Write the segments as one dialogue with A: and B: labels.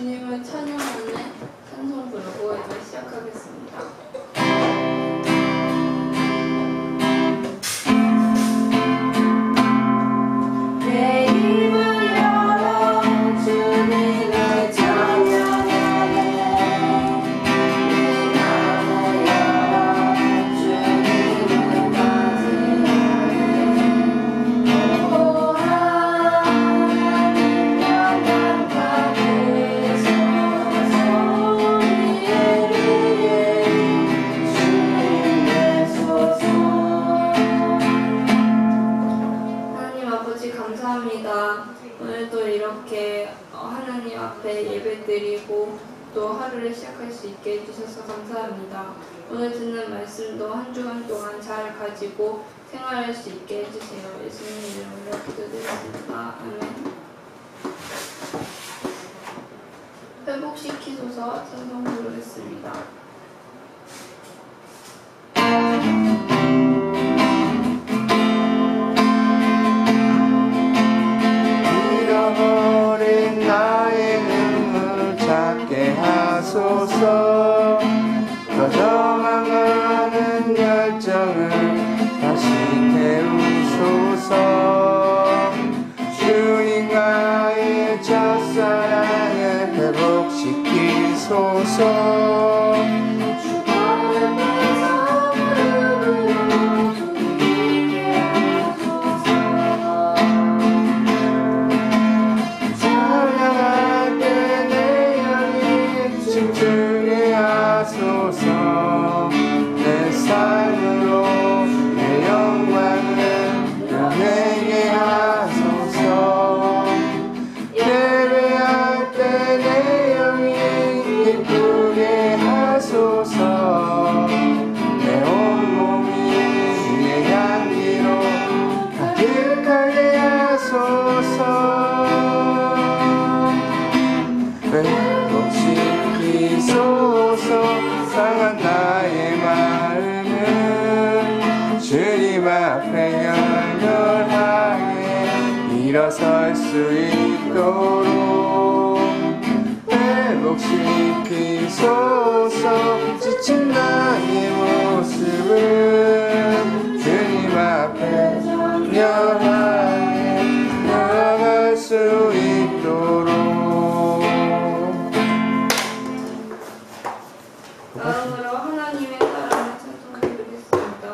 A: 주님을 찬양하는 찬송 부르고 이제 시작하겠습니다. 오늘도 이렇게 하나님 앞에 예배드리고 또 하루를 시작할 수 있게 해주셔서 감사합니다. 오늘 듣는 말씀도 한 주간 동안 잘 가지고 생활할 수 있게 해주세요. 예수님 이름으로 기도드렸습니다. 아멘. 회복시키소서 찬송 부르겠습니다.
B: 잃어버린 나의 눈물 찾게 하소서. 꺼져만가는 열정을 다시 태우소서. 주님과의 첫사랑을 회복시키소서. 내 삶으로 내 영광을 너에게 하소서. 예배할 때 내 영이 기쁘게 하소서. 내 온몸이 주의 향기로 가득하게 하소서. 회복시키소서. 상한 나의 마음을 주님 앞에 열렬하게 일어설 수 있도록 회복시키소서. 지친 나의 모습을 주님 앞에 열렬하게 나아갈 수 있도록.
A: 다음으로 하나님의 사랑을 찬송드리겠습니다.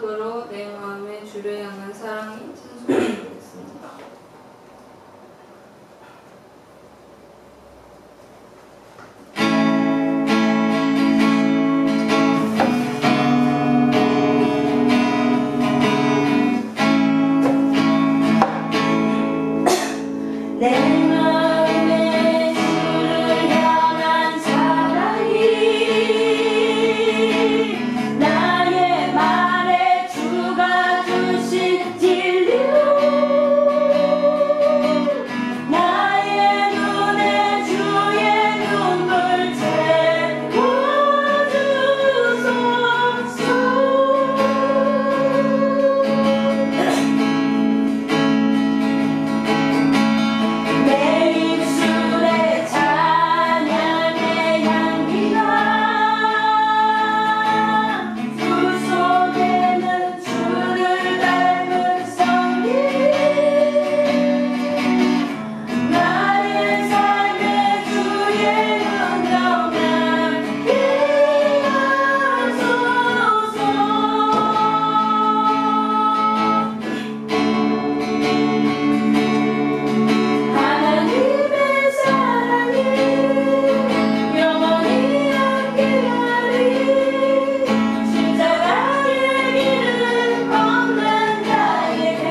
A: 마지막으로 내 마음의 주를 향한 사랑이 찬송되겠습니다.
C: 내 마음의 주를 향한 사랑이 나의 말에 주가 주신 진리 나의 눈에 주의 눈물 채워주소서 내 입술에 찬양의 향기가 주 속에는 주를 닮은 성리 나의 삶에 주의 은정 함께 하소서 하나님의 사랑이 영원히 함께하리 십자가의 길을 걷는 자에게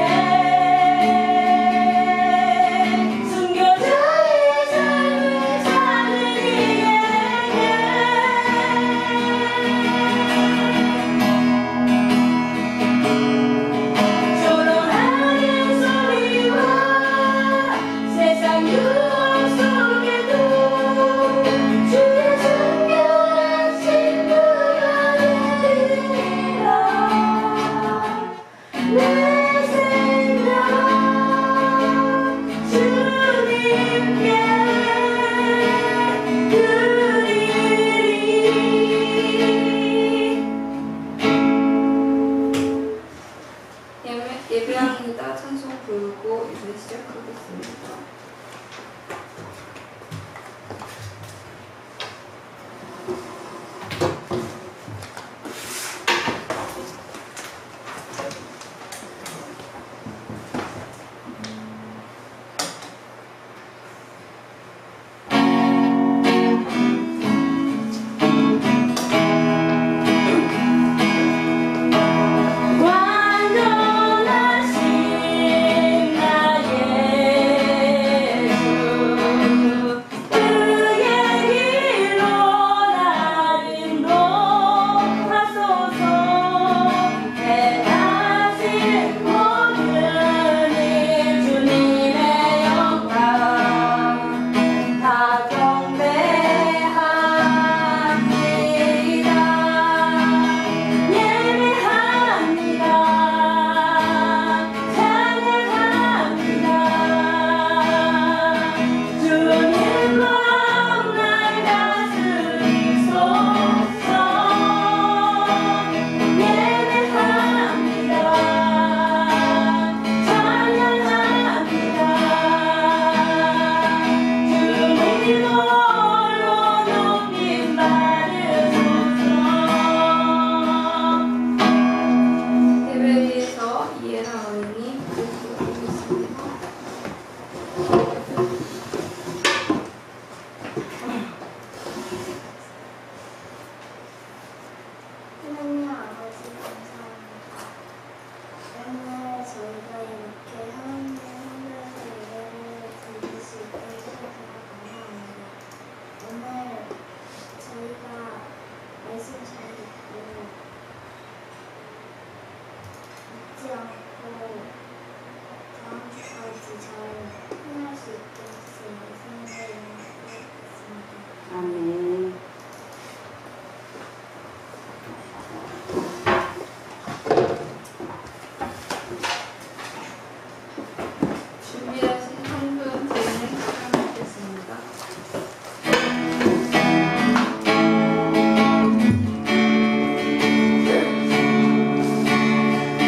C: 순교자의 삶을 사는 이에게 조롱하는 소리와 세상 유혹 속에도 주의 순결한 신부가 되리라 내 생각 주님께 드리리
A: 예배합니다. 찬송 부르고 이제 시작하겠습니다.
C: 완전하신 나의 주 그의 길로 날 인도하소서 대하신 모든 일 주님의 영광 다 경배합니다 예배합니다 찬양합니다 주님 마음 날 다스리소서 예배합니다 찬양합니다 주님 홀로 높임 받으소서
A: 예배에서 이해랑 어린이 부르겠습니다.
D: 하나님 아버지 감사합니다. 오늘 저희가 이렇게 하나님의 하늘에서 예배를 드릴 수 있게 해주셔서 감사합니다. 오늘 저희가 말씀 잘 듣고 잊지 않고 다음 주까지 잘 끝날 수 있게 해주세요. 예수님의 이름으로 기도드리겠습니다.
C: 아멘.
A: 준비하신 한분 드리는 시간 갖겠습니다.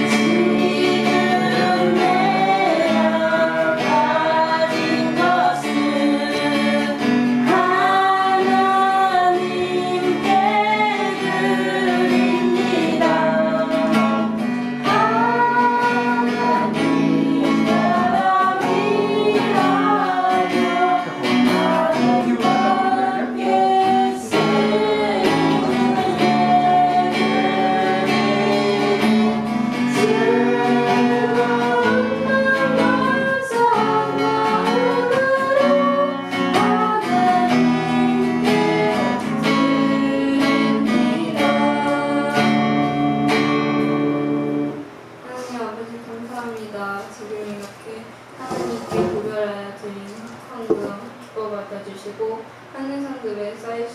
C: 지금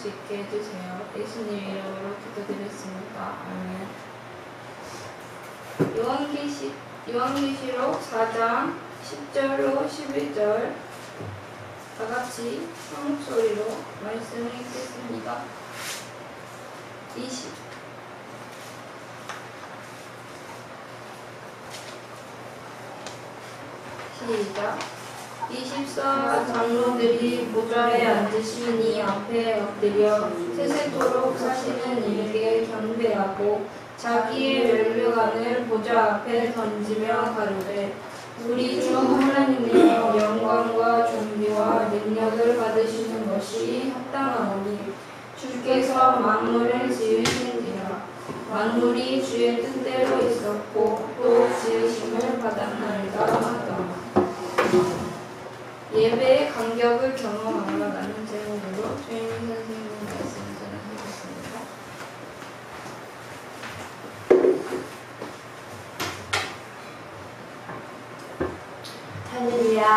A: 수 있게 해주세요. 예수님 이름으로 기도드렸습니다. 아멘. 요한계시록 4장 10절로 11절 다 같이 한 목소리로 말씀을 읽겠습니다. 24 장로들이 보좌에 앉으신 이 앞에 엎드려 세세토록 사시는 이에게 경배하고 자기의 면류관을 보좌 앞에 던지며 가로되 우리 주 하나님이여 영광과 존귀와 능력을 받으시는 것이 합당하오니 주께서 만물을 지으신지라 만물이 주의 뜻대로 있었고 또 지으심을 받았나이다 하더라. 예배의 간격을 경험하라는 제목으로 조인희 선생님 말씀을 전해드리겠습니다.
C: 할렐루야.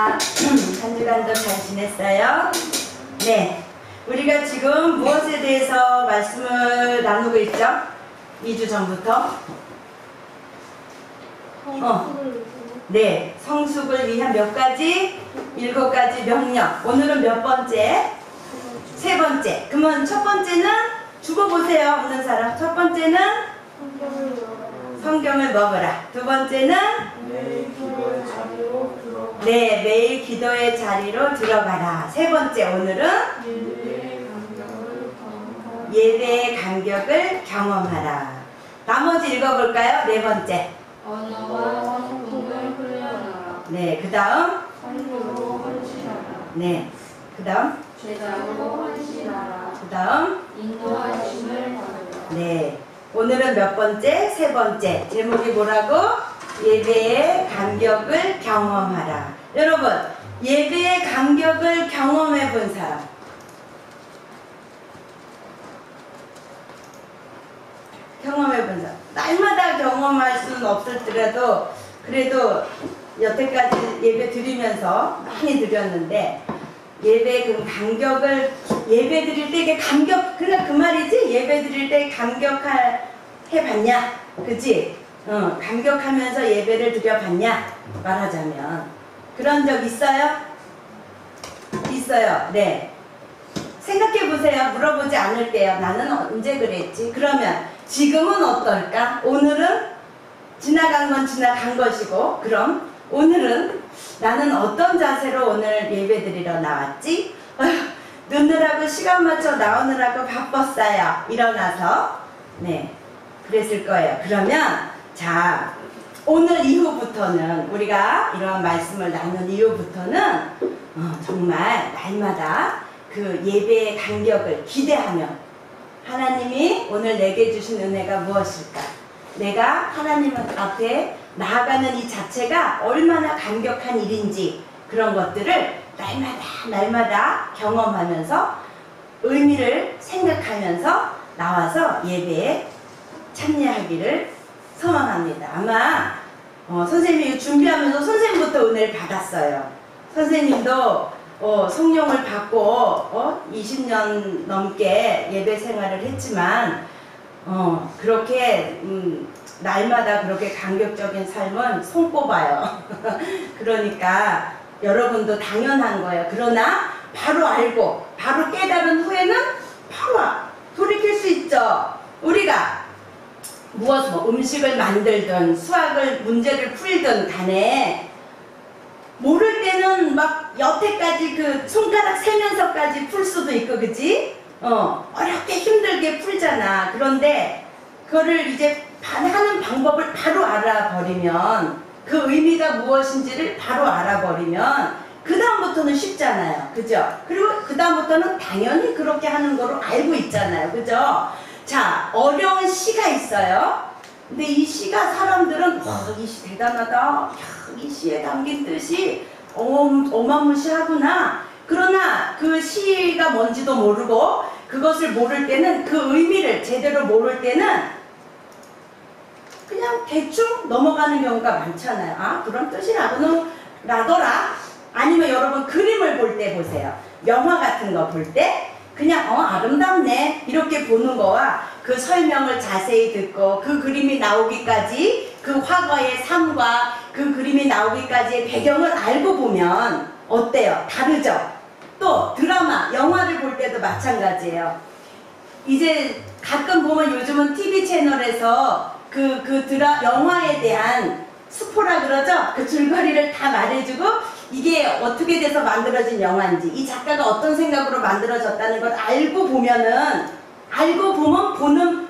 C: 한 주간도 잘 지냈어요? 네. 우리가 지금 무엇에 대해서 말씀을 나누고 있죠? 2주 전부터? 네. 성숙을 위한 몇 가지? 7가지 명령. 오늘은 몇 번째? 3번째. 그러면 첫 번째는 죽어보세요. 없는 사람. 첫 번째는 성경을 먹으라. 두 번째는 네, 매일 기도의 자리로 들어가라. 세 번째, 오늘은 예배의 간격을 경험하라. 나머지 읽어볼까요? 네 번째.
A: 언어와 성품을 훈련하라.
C: 네, 그 다음.
A: 선교로 헌신하라.
C: 네, 그 다음.
A: 제자로 헌신하라.
C: 그 다음.
A: 인도하심을 받으라.
C: 네, 오늘은 몇 번째? 세 번째. 제목이 뭐라고? 예배의 간격을 경험하라. 여러분, 예배의 간격을 경험해 본 사람? 경험해 본 사람? 날마다 경험할 수는 없을지라도 그래도 여태까지 예배 드리면서 많이 드렸는데 예배의 그 간격을 예배 드릴 때 이게 간격, 그냥 그 말이지? 예배 드릴 때 해봤냐? 그치? 감격하면서 예배를 드려봤냐? 말하자면 그런 적 있어요? 있어요. 네. 생각해보세요. 물어보지 않을게요. 나는 언제 그랬지? 그러면 지금은 어떨까? 오늘은 지나간 건 지나간 것이고 그럼 오늘은 나는 어떤 자세로 오늘 예배 드리러 나왔지? 늦느라고 시간 맞춰 나오느라고 바빴어요. 일어나서. 네. 그랬을 거예요. 그러면 자, 오늘 이후부터는 우리가 이런 말씀을 나눈 이후부터는 정말 날마다 그 예배의 간격을 기대하며 하나님이 오늘 내게 주신 은혜가 무엇일까? 내가 하나님 앞에 나아가는 이 자체가 얼마나 간격한 일인지 그런 것들을 날마다 경험하면서 의미를 생각하면서 나와서 예배에 참여하기를 소망합니다. 아마 선생님이 준비하면서 선생님부터 은혜를 받았어요. 선생님도 성령을 받고 20년 넘게 예배 생활을 했지만 그렇게 날마다 그렇게 간격적인 삶은 손꼽아요. 그러니까 여러분도 당연한 거예요. 그러나 바로 알고 바로 깨달은 후에는 바로 돌이킬 수 있죠. 우리가 음식을 만들든 수학을 문제를 풀든 간에 모를 때는 막 여태까지 그 손가락 세면서까지 풀 수도 있고 그치? 어렵게 힘들게 풀잖아. 그런데 그거를 이제 하는 방법을 바로 알아버리면 그 의미가 무엇인지를 바로 알아버리면 그 다음부터는 쉽잖아요. 그죠? 그리고 그 다음부터는 당연히 그렇게 하는 거로 알고 있잖아요. 그죠? 자, 어려운 시가 있어요. 근데 이 시가 사람들은 이 시 대단하다. 이 시에 담긴 뜻이 어마무시하구나. 그러나 그 시가 뭔지도 모르고 그것을 모를 때는 그 의미를 제대로 모를 때는 그냥 대충 넘어가는 경우가 많잖아요. 아, 그런 뜻이 나더라. 아니면 여러분 그림을 볼 때 보세요. 영화 같은 거 볼 때 그냥 아름답네 이렇게 보는 거와 그 설명을 자세히 듣고 그 그림이 나오기까지 그 화가의 삶과 그 그림이 나오기까지의 배경을 알고 보면 어때요? 다르죠? 또 드라마, 영화를 볼 때도 마찬가지예요. 이제 가끔 보면 요즘은 TV 채널에서 영화에 대한 스포라 그러죠? 그 줄거리를 다 말해주고 이게 어떻게 돼서 만들어진 영화인지 이 작가가 어떤 생각으로 만들어졌다는 걸 알고 보면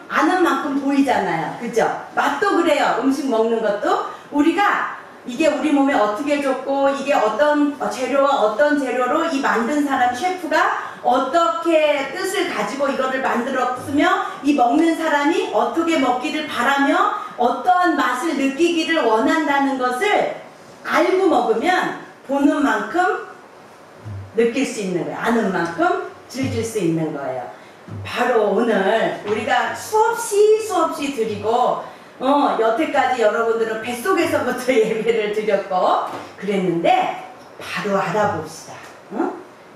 C: 아는 만큼 보이잖아요. 그죠? 맛도 그래요. 음식 먹는 것도 우리가 이게 우리 몸에 어떻게 좋고 이게 어떤 재료와 어떤 재료로 이 만든 사람 셰프가 어떻게 뜻을 가지고 이거를 만들었으며 이 먹는 사람이 어떻게 먹기를 바라며 어떠한 맛을 느끼기를 원한다는 것을 알고 먹으면 보는 만큼 느낄 수 있는 거예요. 아는 만큼 즐길 수 있는 거예요. 바로 오늘 우리가 수없이 드리고 여태까지 여러분들은 뱃속에서부터 예배를 드렸고 그랬는데 바로 알아봅시다.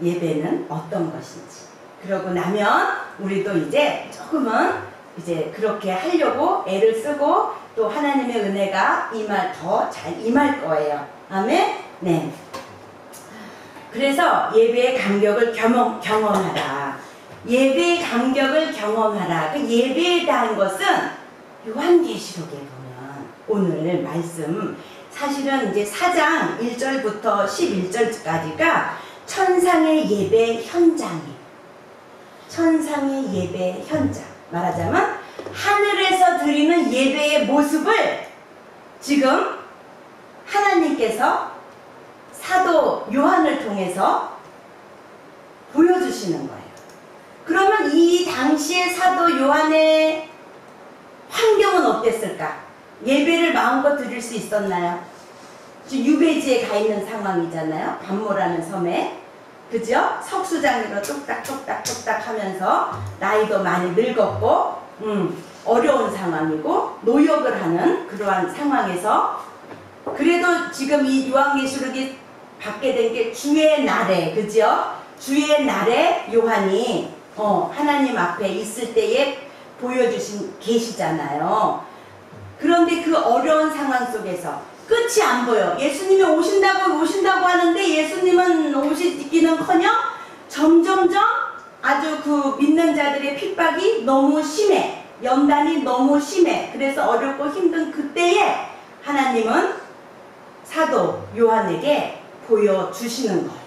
C: 예배는 어떤 것인지. 그러고 나면 우리도 이제 조금은 이제 그렇게 하려고 애를 쓰고 또 하나님의 은혜가 더 잘 임할 거예요. 아멘? 네. 그래서 예배의 감격을 경험하라. 예배의 감격을 경험하라. 그 예배에 대한 것은 요한계시록에 보면 오늘 말씀 사실은 이제 4장 1절부터 11절까지가 천상의 예배 현장이에요. 천상의 예배 현장. 말하자면 하늘에서 드리는 예배의 모습을 지금 하나님께서 사도 요한을 통해서 보여주시는 거예요. 그러면 이 당시의 사도 요한의 환경은 어땠을까? 예배를 마음껏 드릴 수 있었나요? 지금 유배지에 가 있는 상황이잖아요. 반모라는 섬에. 그죠? 석수장으로 뚝딱뚝딱 하면서 나이도 많이 늙었고 어려운 상황이고 노역을 하는 그러한 상황에서 그래도 지금 이 요한계시록이 받게 된 게 주의 날에, 그죠? 주의 날에 요한이 하나님 앞에 있을 때에 계시잖아요. 그런데 그 어려운 상황 속에서 끝이 안 보여. 예수님이 오신다고 하는데 예수님은 오시기는커녕 점점점 아주 그 믿는 자들의 핍박이 너무 심해. 연단이 너무 심해. 그래서 어렵고 힘든 그때에 하나님은 사도 요한에게 보여주시는 거예요.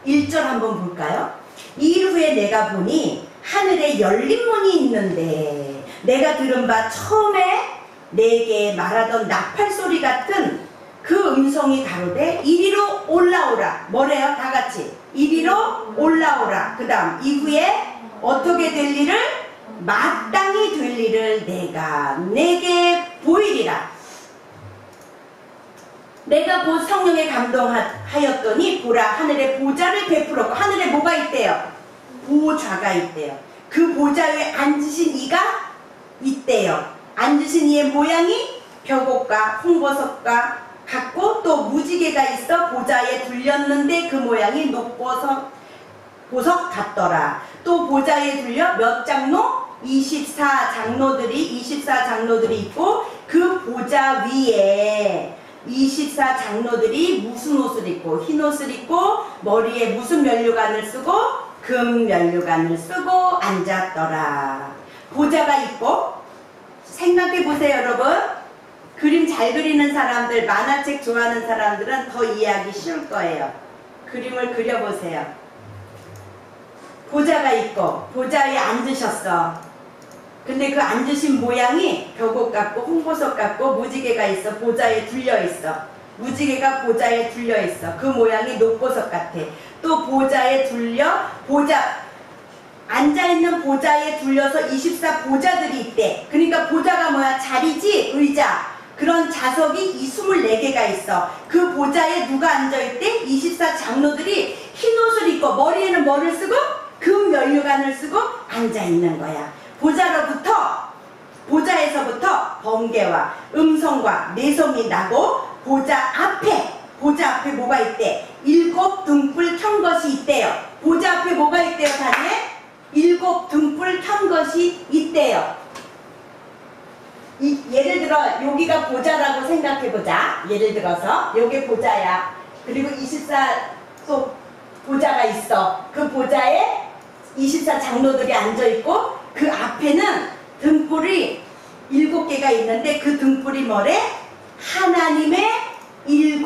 C: 1절 한번 볼까요? 이일 후에 내가 보니 하늘에 열린 문이 있는데 내가 들은 바 처음에 내게 말하던 나팔 소리 같은 그 음성이 가로되 이리로 올라오라. 뭐래요? 다 같이 이리로 올라오라. 그 다음 이후에 어떻게 될 일을 마땅히 될 일을 내게 보이리라. 내가 곧 성령에 감동하였더니 보라 하늘에 보좌를 베풀었고 하늘에 뭐가 있대요? 보좌가 있대요. 그 보좌 위에 앉으신 이가 있대요. 앉으신 이의 모양이 벽옥과 홍보석과 같고 또 무지개가 있어 보좌에 둘렸는데 그 모양이 녹보석 같더라. 또 보좌에 둘려 몇 장로? 24장로들이 있고 그 보좌 위에 24장로들이 무슨 옷을 입고 흰 옷을 입고 머리에 무슨 면류관을 쓰고 금 면류관을 쓰고 앉았더라. 보좌가 있고 생각해 보세요, 여러분. 그림 잘 그리는 사람들, 만화책 좋아하는 사람들은 더 이해하기 쉬울 거예요. 그림을 그려보세요. 보좌가 있고 보좌 위에 앉으셨어. 근데 그 앉으신 모양이 벽옥 같고 홍보석 같고 무지개가 있어. 보좌에 둘려 있어. 무지개가 보좌에 둘려 있어. 그 모양이 녹보석 같아. 또 보좌에 둘려 앉아있는 보좌에 둘려서 24보좌들이 있대. 그러니까 보좌가 뭐야? 자리지? 의자. 그런 좌석이 24개가 있어. 그 보좌에 누가 앉아있대? 24장로들이 흰 옷을 입고 머리에는 뭐를 쓰고? 금 면류관을 쓰고 앉아있는 거야. 보좌에서부터 번개와 음성과 내성이 나고 보좌 앞에 뭐가 있대? 7 등불 켠 것이 있대요. 보좌 앞에 뭐가 있대요, 다리에? 7 등불 켠 것이 있대요. 예를 들어 여기가 보자라고 생각해보자. 예를 들어서 여기 보자야. 그리고 24 또 보자가 있어. 그 보자에 24 장로들이 앉아있고 그 앞에는 등불이 7개가 있는데 그 등불이 뭐래? 하나님의 7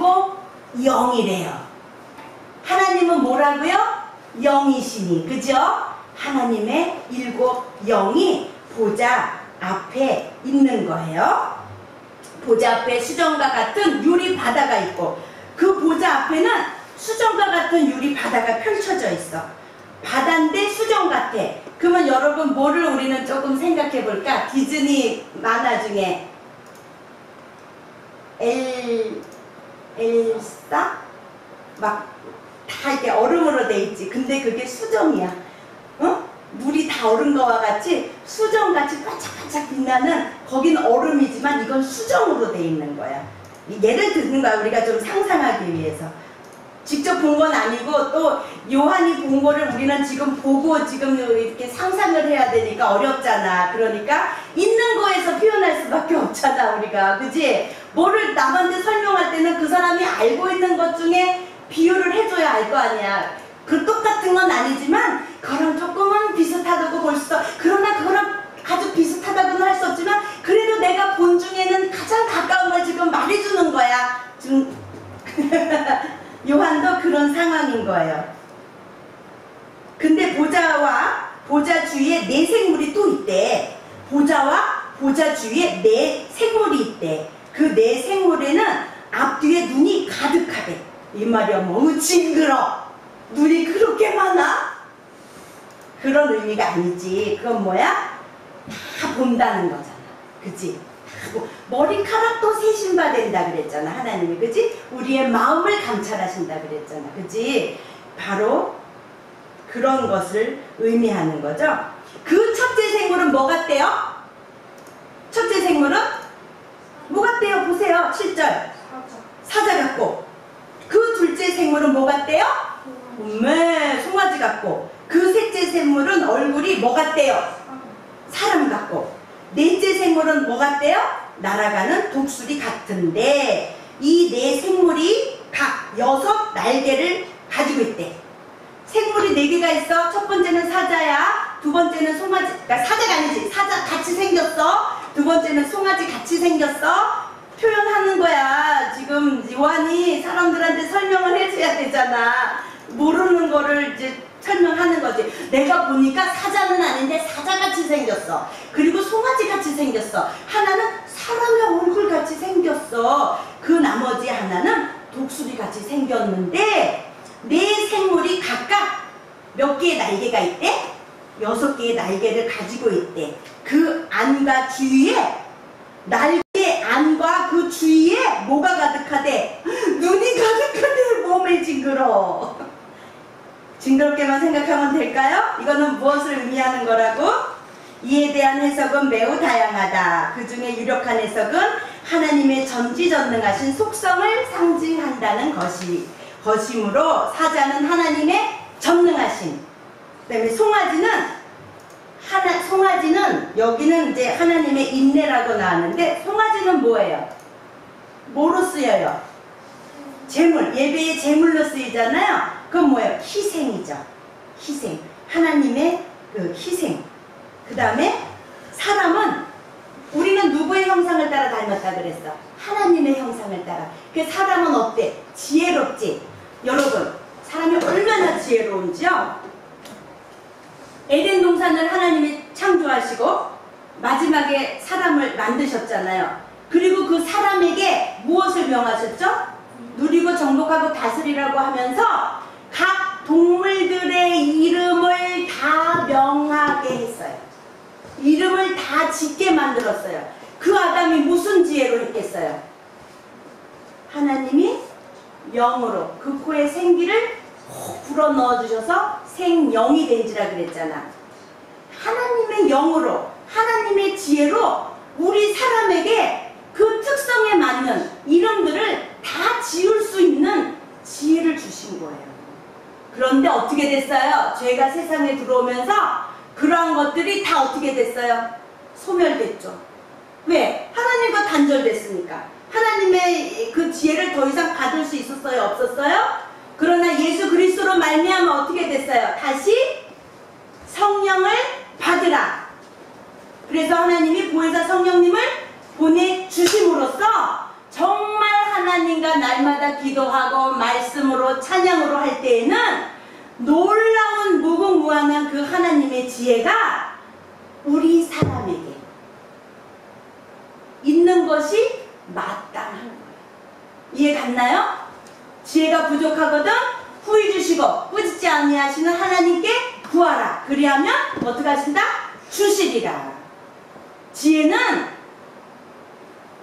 C: 영이래요. 하나님은 뭐라고요? 영이시니. 그죠? 하나님의 7 영이 보자 앞에 있는 거예요. 보자 앞에 수정과 같은 유리 바다가 있고 그 보자 앞에는 수정과 같은 유리 바다가 펼쳐져 있어. 바다인데 수정 같아. 그러면 여러분 뭐를 우리는 조금 생각해 볼까? 디즈니 만화 중에 엘사? 막 다 이렇게 얼음으로 돼 있지. 근데 그게 수정이야. 어? 물이 다 얼은 거와 같이 수정같이 반짝반짝 빛나는 거긴 얼음이지만 이건 수정으로 돼 있는 거야. 예를 드는 거야. 우리가 좀 상상하기 위해서. 직접 본 건 아니고 또 요한이 본 거를 우리는 지금 보고 지금 이렇게 상상을 해야 되니까 어렵잖아. 그러니까 있는 거에서 표현할 수밖에 없잖아 우리가. 그치? 뭐를 남한테 설명할 때는 그 사람이 알고 있는 것 중에 비유를 해줘야 알 거 아니야. 그 똑같은 건 아니지만 그거랑 조금은 비슷하다고 볼 수 있어. 그러나 그거랑 아주 비슷하다고는 할 수 없지만 그래도 내가 본 중에는 가장 가까운 걸 지금 말해주는 거야. 지금 요한도 그런 상황인 거예요. 근데 보자와 보자 주위에 4 생물이 또 있대. 보자와 보자 주위에 4 생물이 있대. 그 4 생물에는 앞뒤에 눈이 가득하대. 이 말이야 너무 징그러. 눈이 그렇게 많아? 그런 의미가 아니지. 그건 뭐야? 다 본다는 거잖아. 그치? 머리카락도 세신바 된다 그랬잖아 하나님이. 그치? 우리의 마음을 감찰하신다 그랬잖아. 그치? 바로 그런 것을 의미하는 거죠. 그 첫째 생물은 뭐 같대요? 첫째 생물은 뭐 같대요? 보세요. 7절 사자 같고. 그 둘째 생물은 뭐 같대요? 송아지 같고. 그 셋째 생물은 얼굴이 뭐 같대요? 사람 같고. 넷째 생물은 뭐 같대요? 날아가는 독수리 같은데 이 4 생물이 각 6 날개를 가지고 있대. 생물이 4개가 있어. 첫 번째는 사자야. 두 번째는 송아지. 그러니까 사자가 아니지. 사자 같이 생겼어. 두 번째는 송아지 같이 생겼어. 표현하는 거야. 지금 요한이 사람들한테 설명을 해줘야 되잖아. 모르는 거를 이제 설명하는 거지. 내가 보니까 사자는 아닌데 사자같이 생겼어. 그리고 송아지같이 생겼어. 하나는 사람의 얼굴같이 생겼어. 그 나머지 하나는 독수리같이 생겼는데 4 생물이 각각 몇 개의 날개가 있대? 6개의 날개를 가지고 있대. 그 안과 주위에 날개 안과 그 주위에 뭐가 가득하대? 눈이 가득하대. 몸에 징그러. 징그럽게만 생각하면 될까요? 이거는 무엇을 의미하는 거라고? 이에 대한 해석은 매우 다양하다. 그 중에 유력한 해석은 하나님의 전지전능하신 속성을 상징한다는 것이므로 사자는 하나님의 전능하신. 그다음에 송아지는 여기는 이제 하나님의 인내라고 나왔는데 송아지는 뭐예요? 뭐로 쓰여요? 제물, 예배의 제물로 쓰이잖아요. 그건 뭐예요? 희생이죠. 희생. 하나님의 그 희생. 그 다음에 사람은 우리는 누구의 형상을 따라 닮았다 그랬어? 하나님의 형상을 따라. 그 사람은 어때? 지혜롭지? 여러분, 사람이 얼마나 지혜로운지요? 에덴 동산을 하나님이 창조하시고 마지막에 사람을 만드셨잖아요. 그리고 그 사람에게 무엇을 명하셨죠? 누리고 정복하고 다스리라고 하면서 각 동물들의 이름을 다 명하게 했어요. 이름을 다 짓게 만들었어요. 그 아담이 무슨 지혜로 했겠어요? 하나님이 영으로 그 코에 생기를 불어 넣어주셔서 생영이 된지라 그랬잖아. 하나님의 영으로 하나님의 지혜로 우리 사람에게 그 특성에 맞는 이름들을 다 지을 수 있는 지혜를 주신 거예요. 그런데 어떻게 됐어요? 죄가 세상에 들어오면서 그러한 것들이 다 어떻게 됐어요? 소멸됐죠. 왜? 하나님과 단절됐으니까. 하나님의 그 지혜를 더 이상 받을 수 있었어요? 없었어요? 그러나 예수 그리스도로 말미암아 어떻게 됐어요? 다시 성령을 받으라. 그래서 하나님이 보혜사 성령님을 보내주심으로써 정말 하나님과 날마다 기도하고 말씀으로 찬양으로 할 때에는 놀라운 무궁무한한 그 하나님의 지혜가 우리 사람에게 있는 것이 마땅한 거예요. 이해 갔나요? 지혜가 부족하거든 후히 주시고 꾸짖지 아니하시는 하나님께 구하라. 그리하면 어떻게 하신다? 주시리라. 지혜는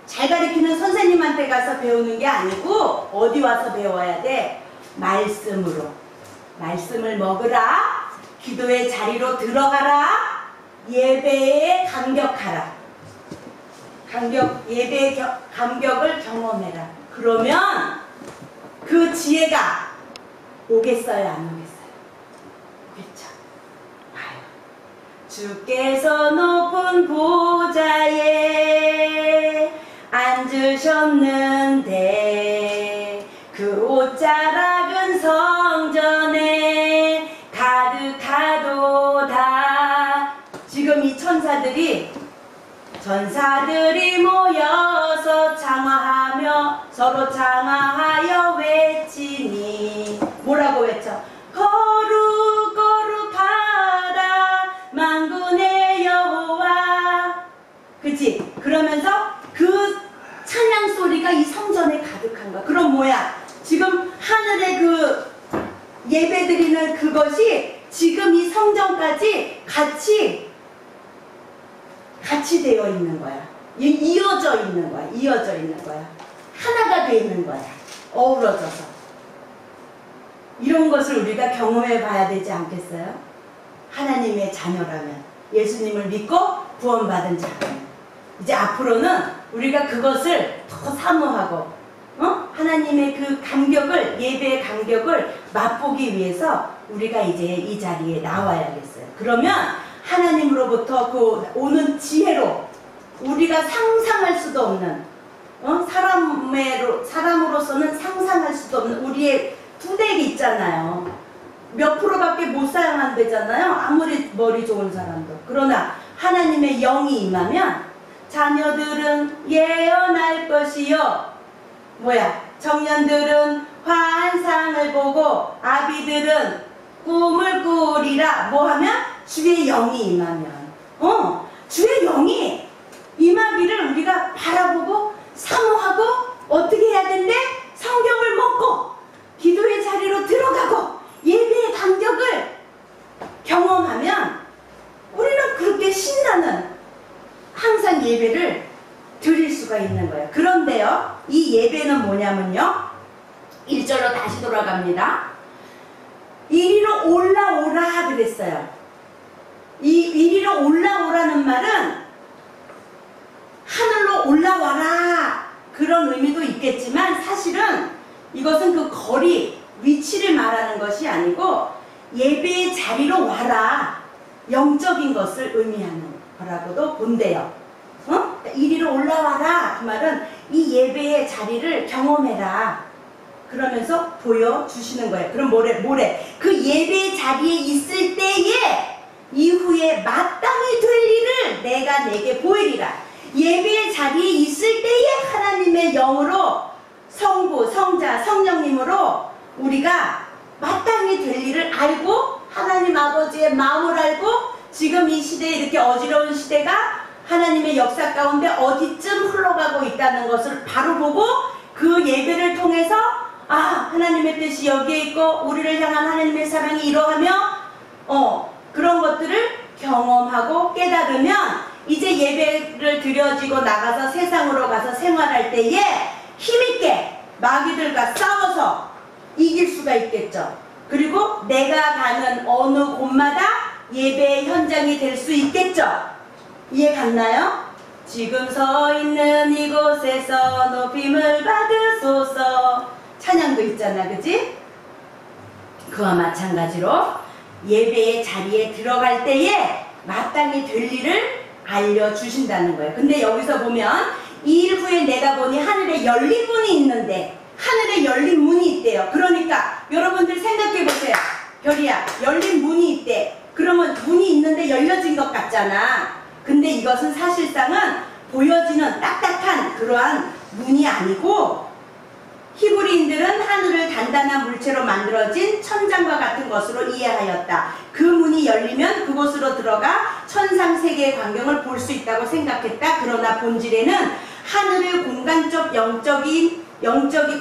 C: 잘 가르치는 선생님한테 가서 배우는 게 아니고 어디 와서 배워야 돼? 말씀으로. 말씀을 먹으라. 기도의 자리로 들어가라. 예배에 감격하라. 예배의 감격을 경험해라. 그러면 그 지혜가 오겠어요? 안 오겠어요? 오겠죠. 아유. 주께서 높은 보좌에 앉으셨는데 그 옷자락은 성전에 가득하도다. 지금 이 천사들이 모여서 장화하며 서로 장화하여 외치니 뭐라고 외쳐? 거룩거룩하다 만군의 여호와. 그치? 그러면서 그 찬양 소리가 이 성전에 가득한 거야. 그럼 뭐야? 지금 하늘의 그 예배드리는 그것이 지금 이 성전까지 같이 되어 있는 거야. 이어져 있는 거야. 이어져 있는 거야. 하나가 되어 있는 거야. 어우러져서. 이런 것을 우리가 경험해 봐야 되지 않겠어요? 하나님의 자녀라면, 예수님을 믿고 구원받은 자라면. 이제 앞으로는 우리가 그것을 더 사모하고 하나님의 그 감격을, 예배의 감격을 맛보기 위해서 우리가 이제 이 자리에 나와야겠어요. 그러면 하나님으로부터 그 오는 지혜로 우리가 상상할 수도 없는 사람으로서는 상상할 수도 없는 우리의 두뇌기 있잖아요. 몇 프로밖에 못 사용한대잖아요. 아무리 머리 좋은 사람도. 그러나 하나님의 영이 임하면 자녀들은 예언할 것이요. 청년들은 환상을 보고 아비들은 꿈을 꾸리라. 뭐하면? 주의 영이 임하면. 주의 영이 임하기를 우리가 바라보고 사모하고 어떻게 해야 된대? 성경을 먹고 기도의 자리로 들어가고 예배의 감격을 경험하면 우리는 그렇게 신나는 항상 예배를 드릴 수가 있는 거예요. 그런데요, 이 예배는 뭐냐면요, 1절로 다시 돌아갑니다. 이리로 올라오라 그랬어요. 이 이리로 올라오라는 말은 하늘로 올라와라 그런 의미도 있겠지만 사실은 이것은 그 거리, 위치를 말하는 것이 아니고 예배의 자리로 와라, 영적인 것을 의미하는 거라고도 본대요. 이리로 올라와라 그 말은 이 예배의 자리를 경험해라 그러면서 보여주시는 거예요. 그럼 뭐래? 그 예배의 자리에 있을 때에 이후에 마땅히 될 일을 내가 내게 보이리라. 예배의 자리에 있을 때에 하나님의 영으로 성부, 성자, 성령님으로 우리가 마땅히 될 일을 알고 하나님 아버지의 마음을 알고 지금 이 시대에 이렇게 어지러운 시대가 하나님의 역사 가운데 어디쯤 흘러가고 있다는 것을 바로 보고 그 예배를 통해서 하나님의 뜻이 여기에 있고 우리를 향한 하나님의 사랑이 이러하며 그런 것들을 경험하고 깨달으면 이제 예배를 드려지고 나가서 세상으로 가서 생활할 때에 힘있게 마귀들과 싸워서 이길 수가 있겠죠. 그리고 내가 가는 어느 곳마다 예배의 현장이 될 수 있겠죠. 이해 갔나요? 지금 서 있는 이곳에서 높임을 받으소서 찬양도 있잖아, 그지? 그와 마찬가지로 예배의 자리에 들어갈 때에 마땅히 될 일을 알려주신다는 거예요. 근데 여기서 보면 2일 후에 내가 보니 하늘에 열린 문이 있는데 하늘에 열린 문이 있대요. 그러니까 여러분들 생각해 보세요. 별이야, 열린 문이 있대. 그러면 문이 있는데 열려진 것 같잖아. 근데 이것은 사실상은 보여지는 딱딱한 그러한 문이 아니고 히브리인들은 하늘을 단단한 물체로 만들어진 천장과 같은 것으로 이해하였다. 그 문이 열리면 그곳으로 들어가 천상 세계의 광경을 볼 수 있다고 생각했다. 그러나 본질에는 하늘의 공간적 영적이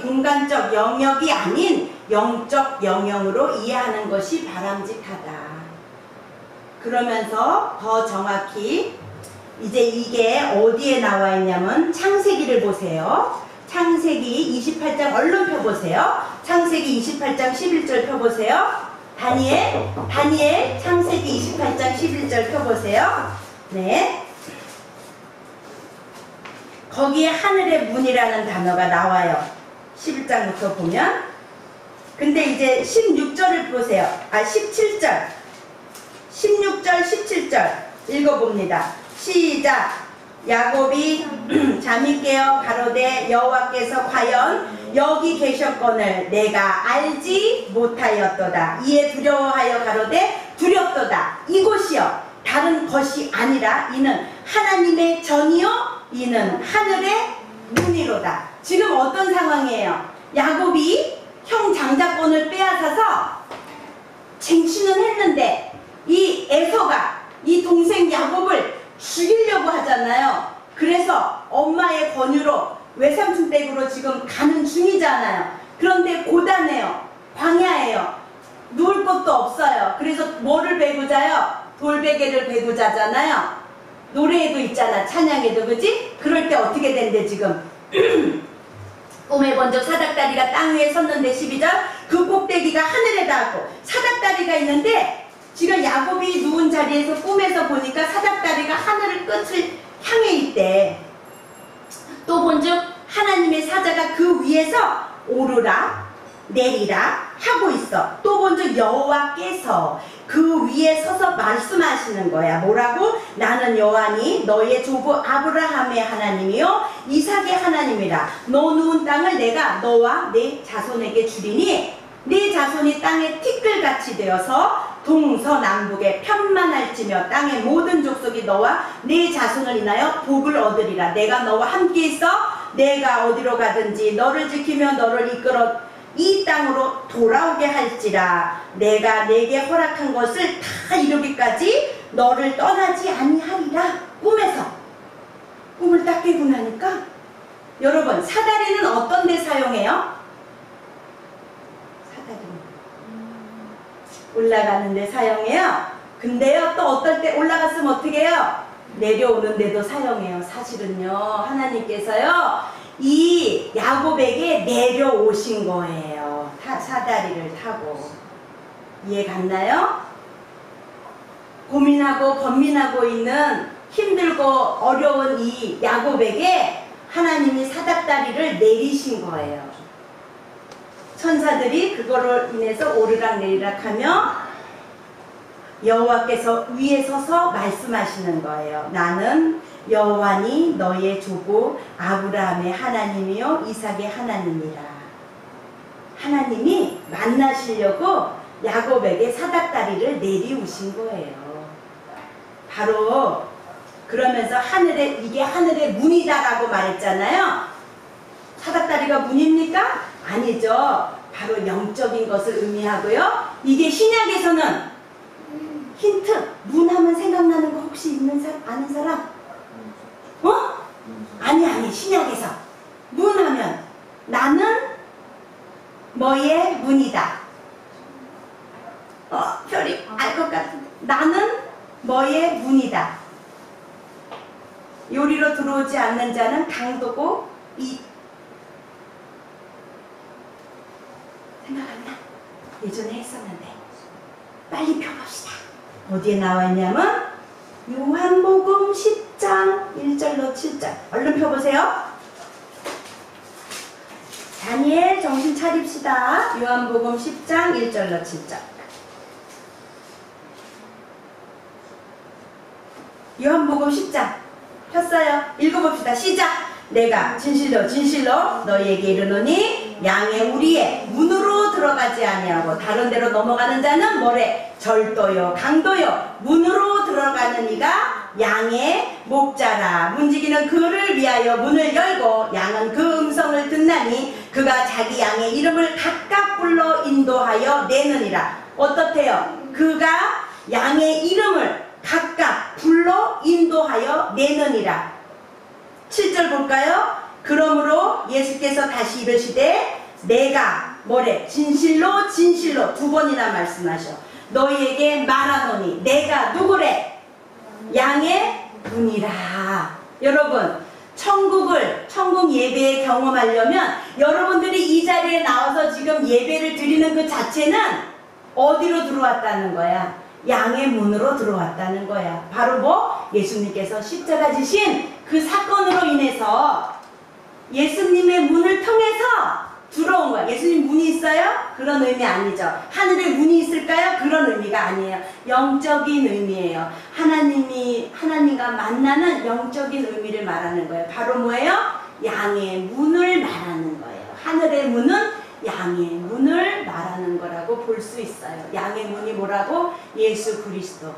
C: 공간적 영역이 아닌 영적 영역으로 이해하는 것이 바람직하다. 그러면서 더 정확히 이제 이게 어디에 나와 있냐면 창세기를 보세요. 창세기 28장 얼른 펴보세요. 창세기 28장 11절 펴보세요. 다니엘 창세기 28장 11절 펴보세요. 네. 거기에 하늘의 문이라는 단어가 나와요. 11장부터 보면. 근데 이제 16절을 보세요. 17절. 16절, 17절 읽어봅니다. 시작. 야곱이 잠이 깨어 가로되 여호와께서 과연 여기 계셨거늘 내가 알지 못하였도다. 이에 두려워하여 가로되 두렵도다. 이곳이여 다른 것이 아니라 이는 하나님의 전이요 이는 하늘의 문이로다. 지금 어떤 상황이에요? 야곱이 형 장자권을 빼앗아서 쟁취는 했는데 이 에서가 이 동생 야곱을 죽이려고 하잖아요. 그래서 엄마의 권유로 외삼촌 댁으로 지금 가는 중이잖아요. 그런데 고단해요. 광야예요. 누울 곳도 없어요. 그래서 뭐를 베고 자요? 돌베개를 베고 자잖아요. 노래에도 있잖아. 찬양에도. 그지? 그럴 때 어떻게 된대 지금? 꿈에 본 적 사닥다리가 땅 위에 섰는데 12절 그 꼭대기가 하늘에 닿았고 사닥다리가 있는데 지금 야곱이 누운 자리에서 꿈에서 보니까 사닥다리가 하늘의 끝을 향해 있대. 또 본즉 하나님의 사자가 그 위에서 오르라 내리라 하고 있어. 또 본즉 여호와께서 그 위에 서서 말씀하시는 거야. 뭐라고? 나는 여호와니 너의 조부 아브라함의 하나님이요 이삭의 하나님이라. 너 누운 땅을 내가 너와 내 자손에게 주리니 네 자손이 땅의 티끌같이 되어서 동서남북에 편만할지며 땅의 모든 족속이 너와 네 자손을 인하여 복을 얻으리라. 내가 너와 함께 있어 내가 어디로 가든지 너를 지키며 너를 이끌어 이 땅으로 돌아오게 할지라. 내가 내게 허락한 것을 다 이루기까지 너를 떠나지 아니하리라. 꿈에서 꿈을 딱 깨고 나니까 여러분 사다리는 어떤 데 사용해요? 올라가는 데 사용해요. 근데요 또 어떨 때 올라갔으면 어떻게 해요? 내려오는 데도 사용해요. 사실은요 하나님께서요 이 야곱에게 내려오신 거예요. 사다리를 타고. 이해 갔나요? 고민하고 번민하고 있는 힘들고 어려운 이 야곱에게 하나님이 사닥다리를 내리신 거예요. 천사들이 그거로 인해서 오르락 내리락 하며 여호와께서 위에 서서 말씀하시는 거예요. 나는 여호와니 너의 조부 아브라함의 하나님이요 이삭의 하나님이라. 하나님이 만나시려고 야곱에게 사닥다리를 내리우신 거예요. 바로 그러면서 하늘에 이게 하늘의 문이다라고 말했잖아요. 사닥다리가 문입니까? 아니죠. 바로 영적인 것을 의미하고요. 이게 신약에서는 힌트 문 하면 생각나는 거 혹시 아는 사람? 아니 신약에서 문 하면 나는 너의 문이다. 별이 알 것 같은데 나는 너의 문이다. 요리로 들어오지 않는 자는 강도고 생각 안 나? 예전에 했었는데 빨리 펴봅시다. 어디에 나와 있냐면 요한복음 10장 1절로 7절 얼른 펴보세요. 다니엘 정신 차립시다. 요한복음 10장 1절로 7절 요한복음 10장 폈어요. 읽어봅시다. 시작. 내가 진실로 진실로 너희에게 이르노니 양의 우리의 문으로 들어가지 아니하고 다른 데로 넘어가는 자는 뭐래? 절도요 강도요 문으로 들어가는 이가 양의 목자라. 문지기는 그를 위하여 문을 열고 양은 그 음성을 듣나니 그가 자기 양의 이름을 각각 불러 인도하여 내느니라. 어떻대요? 그가 양의 이름을 각각 불러 인도하여 내느니라. 7절 볼까요? 그러므로 예수께서 다시 이르시되 내가 뭐래? 진실로 진실로 두 번이나 말씀하셔. 너희에게 말하노니 내가 누구래? 양의 문이라. 여러분 천국 예배에 경험하려면 여러분들이 이 자리에 나와서 지금 예배를 드리는 그 자체는 어디로 들어왔다는 거야? 양의 문으로 들어왔다는 거야. 바로 뭐? 예수님께서 십자가 지신 그 사건으로 인해서 예수님의 문을 통해서 들어온 거야. 예수님 문이 있어요? 그런 의미 아니죠. 하늘에 문이 있을까요? 그런 의미가 아니에요. 영적인 의미예요. 하나님과 만나는 영적인 의미를 말하는 거예요. 바로 뭐예요? 양의 문을 말하는 거예요. 하늘의 문은 양의 문을 말하는 거라고 볼 수 있어요. 양의 문이 뭐라고? 예수 그리스도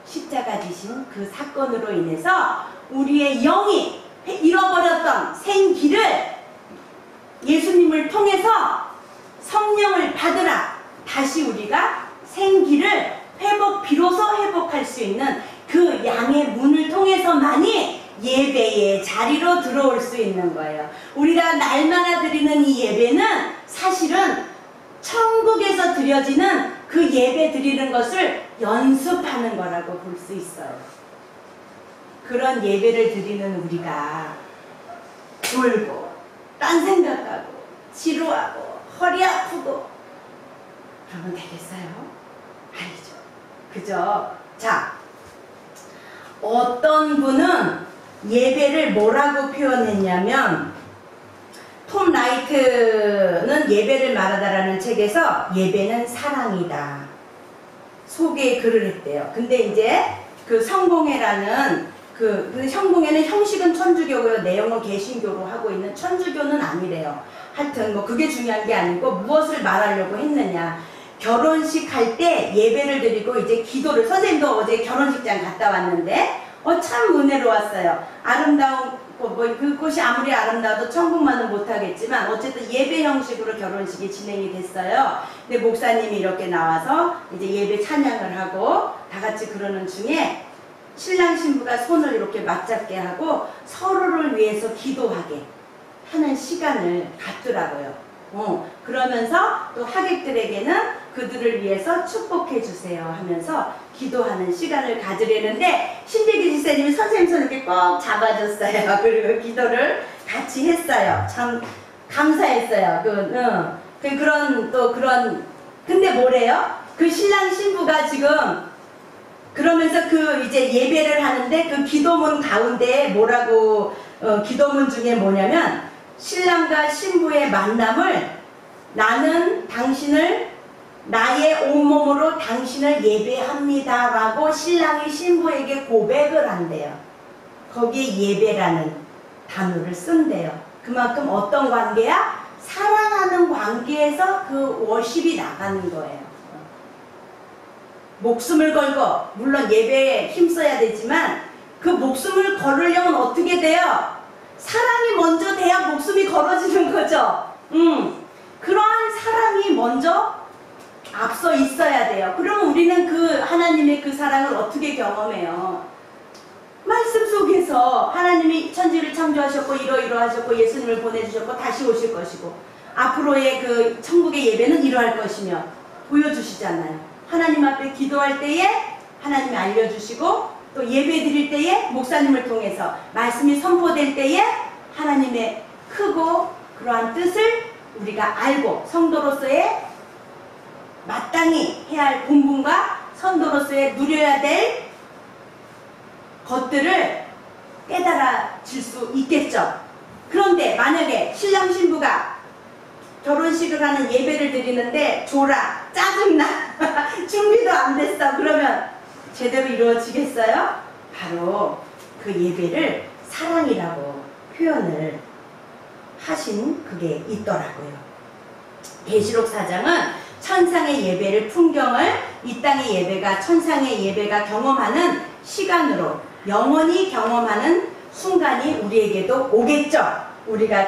C: 십자가 지신 그 사건으로 인해서 우리의 영이 잃어버렸던 생기를 예수님을 통해서 성령을 받으라. 다시 우리가 생기를 비로소 회복할 수 있는 그 양의 문을 통해서만이 예배의 자리로 들어올 수 있는 거예요. 우리가 날마다 드리는 이 예배는 사실은 천국에서 드려지는 그 예배 드리는 것을 연습하는 거라고 볼 수 있어요. 그런 예배를 드리는 우리가 졸고 딴 생각하고 지루하고 허리 아프고 그러면 되겠어요? 아니죠. 그죠? 자, 어떤 분은 예배를 뭐라고 표현했냐면 톰 라이트는 예배를 말하다라는 책에서 예배는 사랑이다 소개의 글을 했대요. 근데 이제 그 성공회라는 그 성공회는 형식은 천주교고요. 내용은 개신교로 하고 있는 천주교는 아니래요. 하여튼 뭐 그게 중요한 게 아니고 무엇을 말하려고 했느냐. 결혼식 할 때 예배를 드리고 이제 기도를 선생님도 어제 결혼식장 갔다 왔는데 참 은혜로웠어요. 아름다운 그곳이 아무리 아름다워도 천국만은 못하겠지만 어쨌든 예배 형식으로 결혼식이 진행이 됐어요. 근데 목사님이 이렇게 나와서 이제 예배 찬양을 하고 다 같이 그러는 중에 신랑 신부가 손을 이렇게 맞잡게 하고 서로를 위해서 기도하게 하는 시간을 갖더라고요. 그러면서 또 하객들에게는 그들을 위해서 축복해 주세요 하면서 기도하는 시간을 가지려는데 신대기 지사님이 선생님 손을 이렇게 꼭 잡아줬어요. 그리고 기도를 같이 했어요. 참 감사했어요. 근데 뭐래요? 그 신랑 신부가 지금 그러면서 그 이제 예배를 하는데 그 기도문 가운데 뭐라고 기도문 중에 뭐냐면 신랑과 신부의 만남을 나는 당신을 나의 온몸으로 당신을 예배합니다 라고 신랑이 신부에게 고백을 한대요. 거기에 예배라는 단어를 쓴대요. 그만큼 어떤 관계야? 사랑하는 관계에서 그 워십이 나가는 거예요. 목숨을 걸고 물론 예배에 힘써야 되지만 그 목숨을 걸으려면 어떻게 돼요? 사랑이 먼저 돼야 목숨이 걸어지는 거죠. 그러한 사랑이 먼저 앞서 있어야 돼요. 그러면 우리는 그 하나님의 그 사랑을 어떻게 경험해요? 말씀 속에서 하나님이 천지를 창조하셨고 이러하셨고 예수님을 보내주셨고 다시 오실 것이고 앞으로의 그 천국의 예배는 이러할 것이며 보여주시잖아요. 하나님 앞에 기도할 때에 하나님이 알려주시고 또 예배 드릴 때에 목사님을 통해서 말씀이 선포될 때에 하나님의 크고 그러한 뜻을 우리가 알고 성도로서의 마땅히 해야 할 본분과 성도로서의 누려야 될 것들을 깨달아질 수 있겠죠. 그런데 만약에 신랑 신부가 결혼식을 하는 예배를 드리는데 졸아 짜증나 준비도 안 됐어 그러면 제대로 이루어지겠어요? 바로 그 예배를 사랑이라고 표현을 하신 그게 있더라고요. 계시록 4장은 천상의 예배를 풍경을 이 땅의 예배가 천상의 예배가 경험하는 시간으로 영원히 경험하는 순간이 우리에게도 오겠죠. 우리가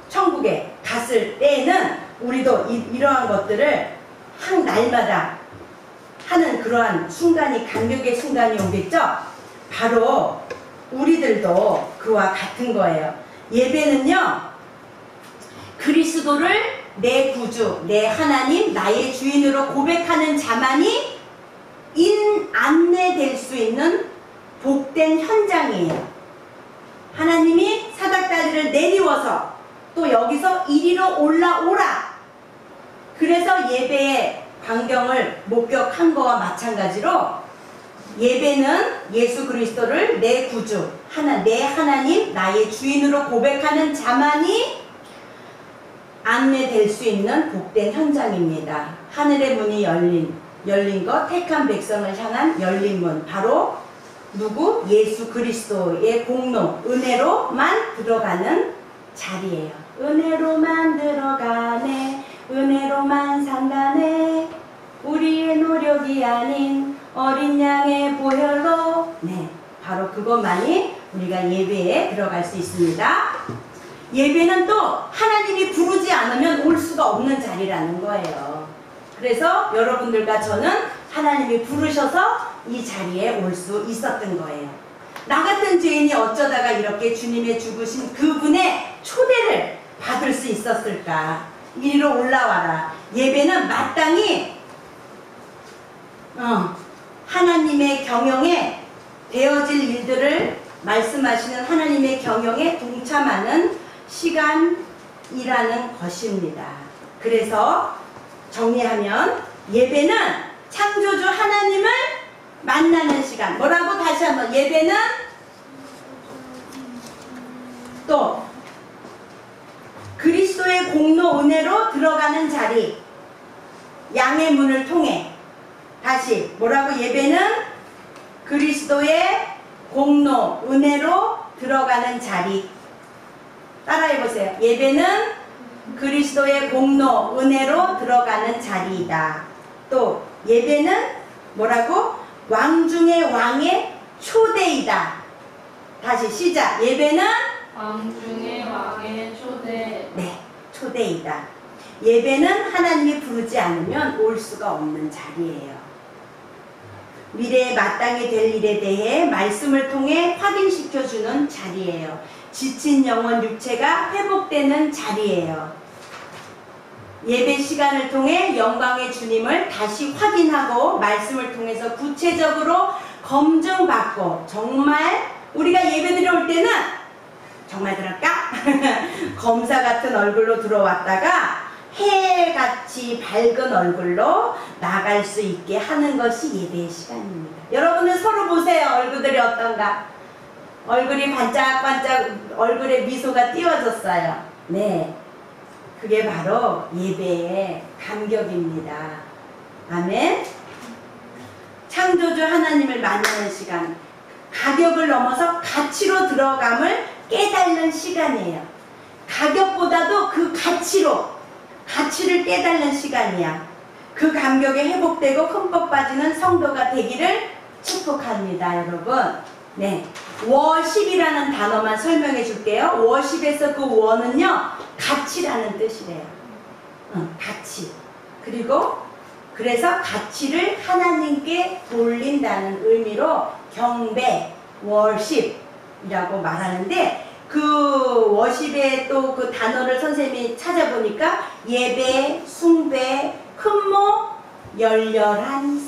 C: 천국에 갔을 때에는 우리도 이러한 것들을 한 날마다 하는 그러한 순간이 감격의 순간이 오겠죠. 바로 우리들도 그와 같은 거예요. 예배는요, 그리스도를 내 구주, 내 하나님, 나의 주인으로 고백하는 자만이 안내될 수 있는 복된 현장이에요. 하나님이 사닥다리를 내리워서 또 여기서 이리로 올라오라. 그래서 예배의 광경을 목격한 거와 마찬가지로 예배는 예수 그리스도를 내 구주, 내 하나님, 나의 주인으로 고백하는 자만이 안내될 수 있는 복된 현장입니다. 하늘의 문이 열린 것, 택한 백성을 향한 열린 문, 바로 누구? 예수 그리스도의 공로, 은혜로만 들어가는 자리예요. 은혜로만 들어가네, 은혜로만 산다네, 우리의 노력이 아닌 어린 양의 보혈로. 네, 바로 그것만이 우리가 예배에 들어갈 수 있습니다. 예배는 또 하나님이 부르지 않으면 올 수가 없는 자리라는 거예요. 그래서 여러분들과 저는 하나님이 부르셔서 이 자리에 올 수 있었던 거예요. 나 같은 죄인이 어쩌다가 이렇게 주님의 죽으신 그분의 초대를 받을 수 있었을까? 이리로 올라와라. 예배는 마땅히 하나님의 경영에 되어질 일들을 말씀하시는 하나님의 경영에 동참하는 시간이라는 것입니다. 그래서 정리하면 예배는 창조주 하나님을 만나는 시간. 뭐라고? 다시 한번. 예배는 또 그리스도의 공로 은혜로 들어가는 자리. 양의 문을 통해. 다시 뭐라고? 예배는 그리스도의 공로 은혜로 들어가는 자리. 따라해보세요. 예배는 그리스도의 공로 은혜로 들어가는 자리이다. 또 예배는 뭐라고? 왕 중의 왕의 초대이다. 다시 시작. 예배는
A: 왕 중의 왕의 초대.
C: 네, 초대이다. 예배는 하나님이 부르지 않으면 올 수가 없는 자리예요. 미래에 마땅히 될 일에 대해 말씀을 통해 확인시켜주는 자리예요. 지친 영혼 육체가 회복되는 자리예요. 예배 시간을 통해 영광의 주님을 다시 확인하고 말씀을 통해서 구체적으로 검증받고, 정말 우리가 예배 드려올 때는 정말 그럴까? 검사 같은 얼굴로 들어왔다가 해같이 밝은 얼굴로 나갈 수 있게 하는 것이 예배의 시간입니다. 여러분은 서로 보세요. 얼굴들이 어떤가? 얼굴이 반짝반짝 얼굴에 미소가 띄워졌어요. 네, 그게 바로 예배의 감격입니다. 아멘. 창조주 하나님을 만나는 시간, 가격을 넘어서 가치로 들어감을 깨닫는 시간이에요. 가격보다도 그 가치를 깨닫는 시간이야. 그 감격에 회복되고 흠뻑 빠지는 성도가 되기를 축복합니다, 여러분. 네, 워십이라는 단어만 설명해 줄게요. 워십에서 그 워는요, 가치라는 뜻이래요. 가치. 그리고 그래서 가치를 하나님께 돌린다는 의미로 경배, 워십이라고 말하는데, 그 워십의 또 그 단어를 선생님이 찾아보니까 예배, 숭배, 흠모, 열렬한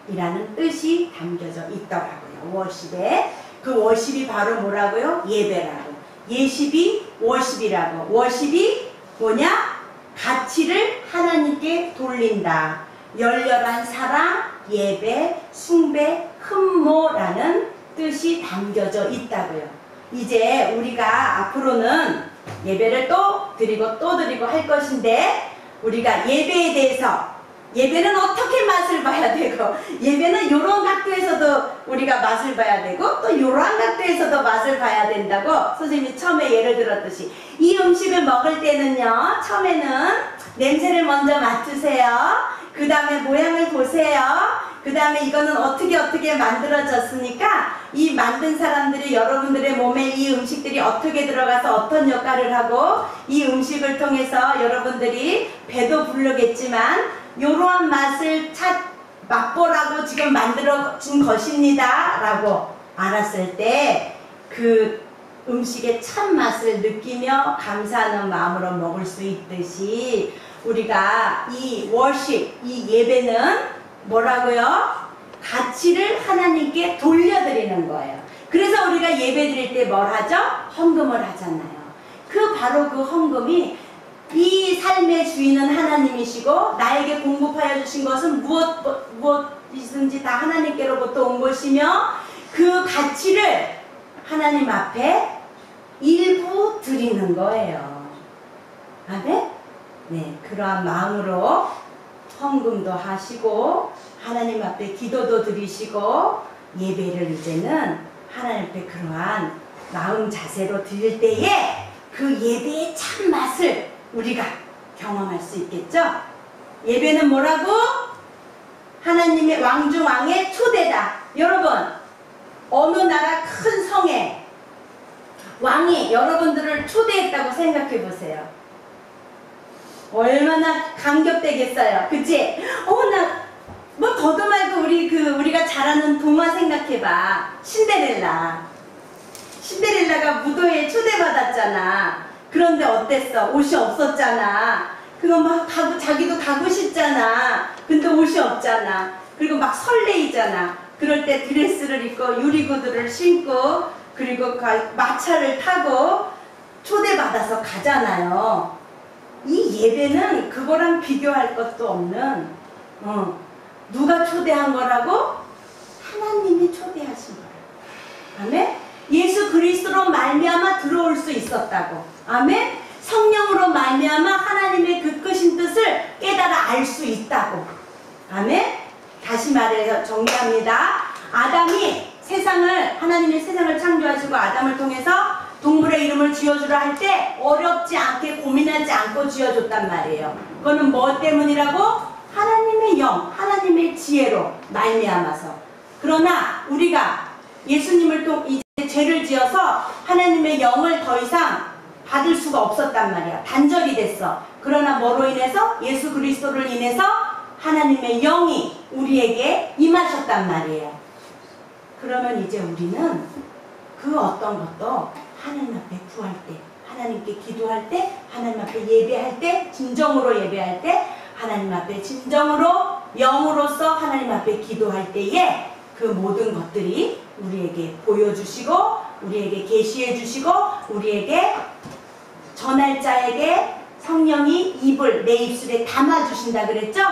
C: 사랑이라는 뜻이 담겨져 있더라고요. 워십에. 그 워십이 바로 뭐라고요? 예배라고. 예십이 워십이라고. 워십이 뭐냐? 가치를 하나님께 돌린다. 열렬한 사랑, 예배, 숭배, 흠모라는 뜻이 담겨져 있다고요. 이제 우리가 앞으로는 예배를 또 드리고 또 드리고 할 것인데, 우리가 예배에 대해서 예배는 어떻게 맛을 봐야 되고, 예배는 이런 각도에서도 우리가 맛을 봐야 되고, 또 이러한 각도에서도 맛을 봐야 된다고 선생님이 처음에 예를 들었듯이, 이 음식을 먹을 때는요, 처음에는 냄새를 먼저 맡으세요. 그 다음에 모양을 보세요. 그 다음에 이거는 어떻게 만들어졌으니까 이 만든 사람들이 여러분들의 몸에 이 음식들이 어떻게 들어가서 어떤 역할을 하고, 이 음식을 통해서 여러분들이 배도 부르겠지만 이러한 맛을 맛보라고 지금 만들어진 것입니다 라고 알았을 때 그 음식의 참맛을 느끼며 감사하는 마음으로 먹을 수 있듯이, 우리가 이 월십, 이 예배는 뭐라고요? 가치를 하나님께 돌려드리는 거예요. 그래서 우리가 예배 드릴 때 뭘 하죠? 헌금을 하잖아요. 바로 그 헌금이 이 삶의 주인은 하나님이시고 나에게 공급하여 주신 것은 무엇이든지 다 하나님께로부터 온 것이며, 그 가치를 하나님 앞에 일부 드리는 거예요. 아멘? 네, 그러한 마음으로 헌금도 하시고 하나님 앞에 기도도 드리시고 예배를 이제는 하나님 앞에 그러한 마음 자세로 드릴 때에 그 예배의 참맛을 우리가 경험할 수 있겠죠? 예배는 뭐라고? 하나님의 왕중 왕의 초대다. 여러분, 어느 나라 큰 성에 왕이 여러분들을 초대했다고 생각해 보세요. 얼마나 감격되겠어요. 그치? 뭐 더도 말고 우리가 잘 아는 동화 생각해봐. 신데렐라가 무도회에 초대받았잖아. 그런데 어땠어? 옷이 없었잖아. 그거 막 자기도 가고 싶잖아. 근데 옷이 없잖아. 그리고 막 설레이잖아. 그럴 때 드레스를 입고 유리구두를 신고 그리고 마차를 타고 초대받아서 가잖아요. 이 예배는 그거랑 비교할 것도 없는, 누가 초대한 거라고? 하나님이 초대하신 거라고. 아멘? 예수 그리스도로 말미암아 들어올 수 있었다고. 아멘? 성령으로 말미암아 하나님의 그 크신 뜻을 깨달아 알 수 있다고. 아멘? 다시 말해서 정리합니다. 아담이 하나님의 세상을 창조하시고 아담을 통해서 동물의 이름을 지어주라 할 때 어렵지 않게 고민하지 않고 지어줬단 말이에요. 그거는 뭐 때문이라고? 하나님의 영, 하나님의 지혜로 말미암아서. 그러나 우리가 예수님을 이제 죄를 지어서 하나님의 영을 더 이상 받을 수가 없었단 말이야. 단절이 됐어. 그러나 뭐로 인해서? 예수 그리스도를 인해서 하나님의 영이 우리에게 임하셨단 말이에요. 그러면 이제 우리는 그 어떤 것도 하나님 앞에 구할 때, 하나님께 기도할 때, 하나님 앞에 예배할 때, 진정으로 예배할 때, 하나님 앞에 진정으로 영으로서 하나님 앞에 기도할 때에 그 모든 것들이 우리에게 보여주시고 우리에게 계시해 주시고 우리에게 전할 자에게 성령이 내 입술에 담아주신다 그랬죠?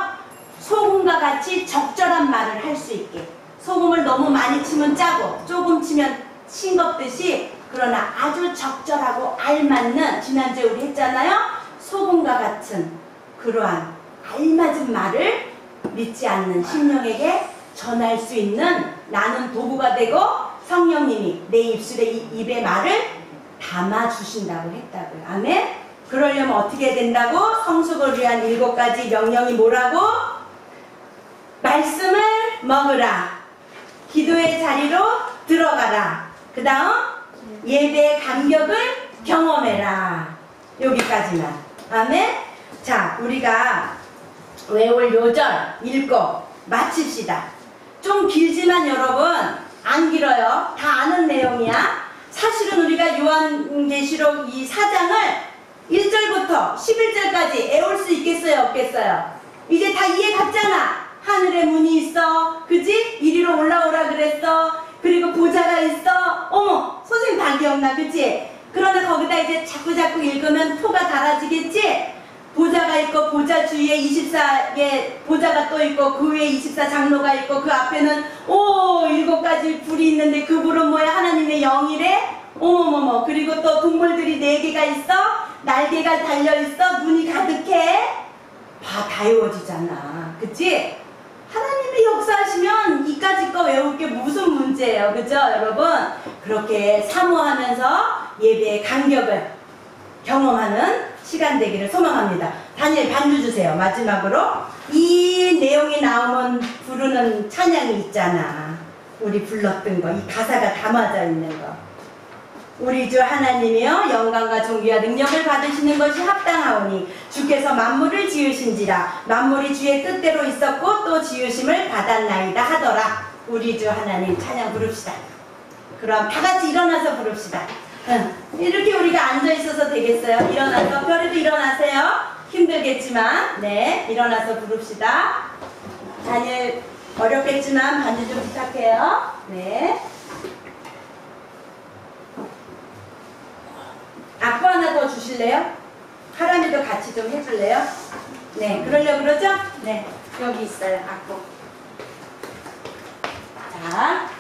C: 소금과 같이 적절한 말을 할 수 있게. 소금을 너무 많이 치면 짜고 조금 치면 싱겁듯이, 그러나 아주 적절하고 알맞는, 지난주에 우리 했잖아요. 소금과 같은 그러한 알맞은 말을 믿지 않는 심령에게 전할 수 있는 나는 도구가 되고 성령님이 내 입에 말을 담아주신다고 했다고요. 아멘? 그러려면 어떻게 된다고? 성숙을 위한 7가지 명령이 뭐라고? 말씀을 먹으라. 기도의 자리로 들어가라. 그 다음 예배의 감격을 경험해라. 여기까지만. 아멘? 자, 우리가 외울 요절 읽고 마칩시다. 좀 길지만 여러분 안 길어요. 다 아는 내용이야. 사실은 우리가 요한계시록 이 4장을 1절부터 11절까지 애울 수 있겠어요? 없겠어요? 이제 다 이해 갔잖아. 하늘에 문이 있어. 그지? 이리로 올라오라 그랬어. 그리고 보좌가 있어. 어머, 선생님 다 기억나. 그치? 그러나 거기다 이제 자꾸 읽으면 표가 달아지겠지? 보좌가 있고 보좌 주위에 24개 보좌가 또 있고 그 위에 24장로가 있고 그 앞에는 7가지 불이 있는데 그 불은 뭐야? 하나님의 영이래? 어머머머. 그리고 또 동물들이 4개가 있어. 날개가 달려있어. 눈이 가득해. 다 외워지잖아. 그치? 하나님이 역사하시면 이까짓 거 외울 게 무슨 문제예요. 그죠, 여러분? 그렇게 사모하면서 예배의 간격을 경험하는 시간 되기를 소망합니다. 다니엘 반주 주세요. 마지막으로. 이 내용이 나오면 부르는 찬양이 있잖아. 우리 불렀던 거. 이 가사가 담아져 있는 거. 우리 주 하나님이여 영광과 존귀와 능력을 받으시는 것이 합당하오니 주께서 만물을 지으신지라 만물이 주의 뜻대로 있었고 또 지으심을 받았나이다 하더라. 우리 주 하나님 찬양 부릅시다. 그럼 다 같이 일어나서 부릅시다. 이렇게 우리가 앉아 있어서 되겠어요? 일어나서, 별이도 일어나세요. 힘들겠지만 네, 일어나서 부릅시다. 다니엘 어렵겠지만 반주 좀 부탁해요. 네. 악보 하나 더 주실래요? 하람이도 같이 좀 해줄래요? 네, 그러려고 그러죠? 네, 여기 있어요, 악보. 자,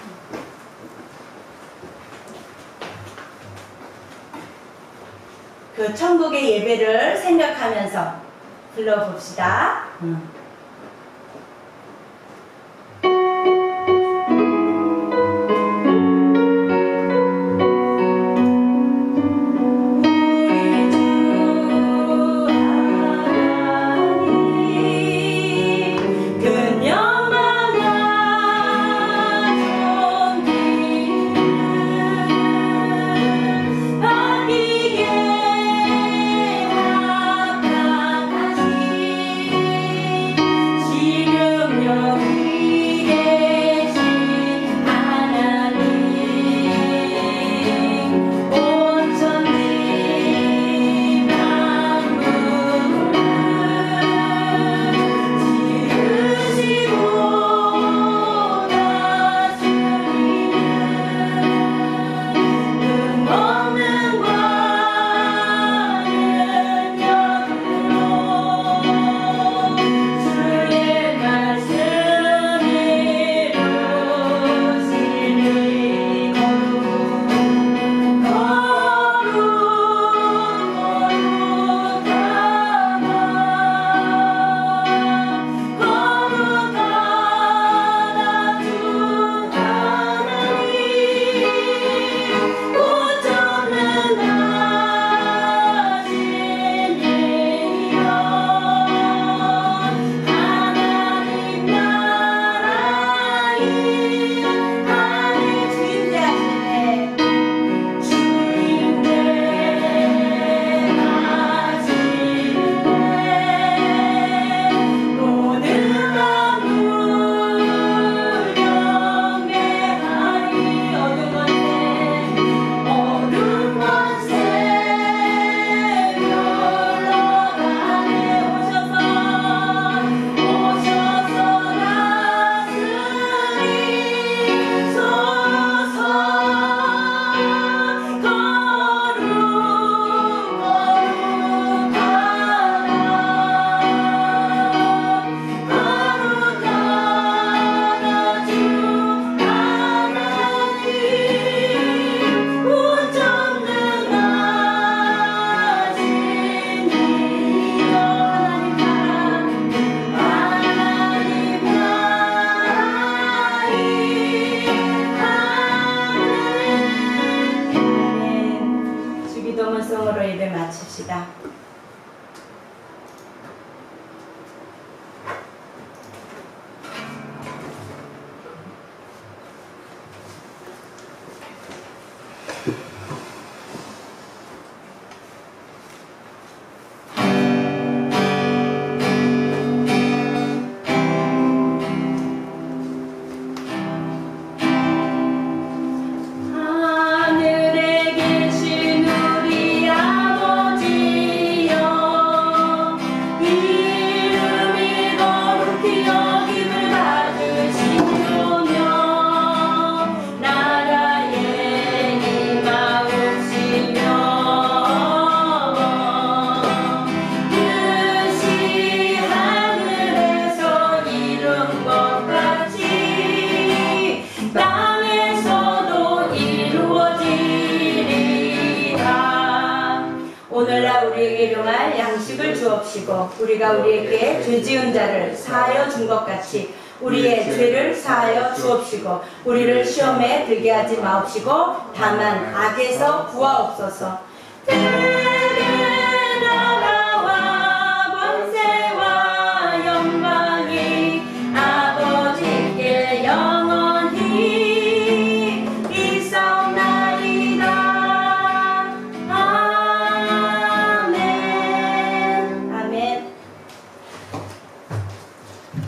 C: 그 천국의 예배를 생각하면서 불러봅시다.
D: 그
C: 일용할 양식을 주옵시고 우리가 우리에게 죄 지은 자를 사하여 준 것 같이 우리의 죄를 사하여 주옵시고 우리를 시험에 들게 하지 마옵시고 다만 악에서 구하옵소서.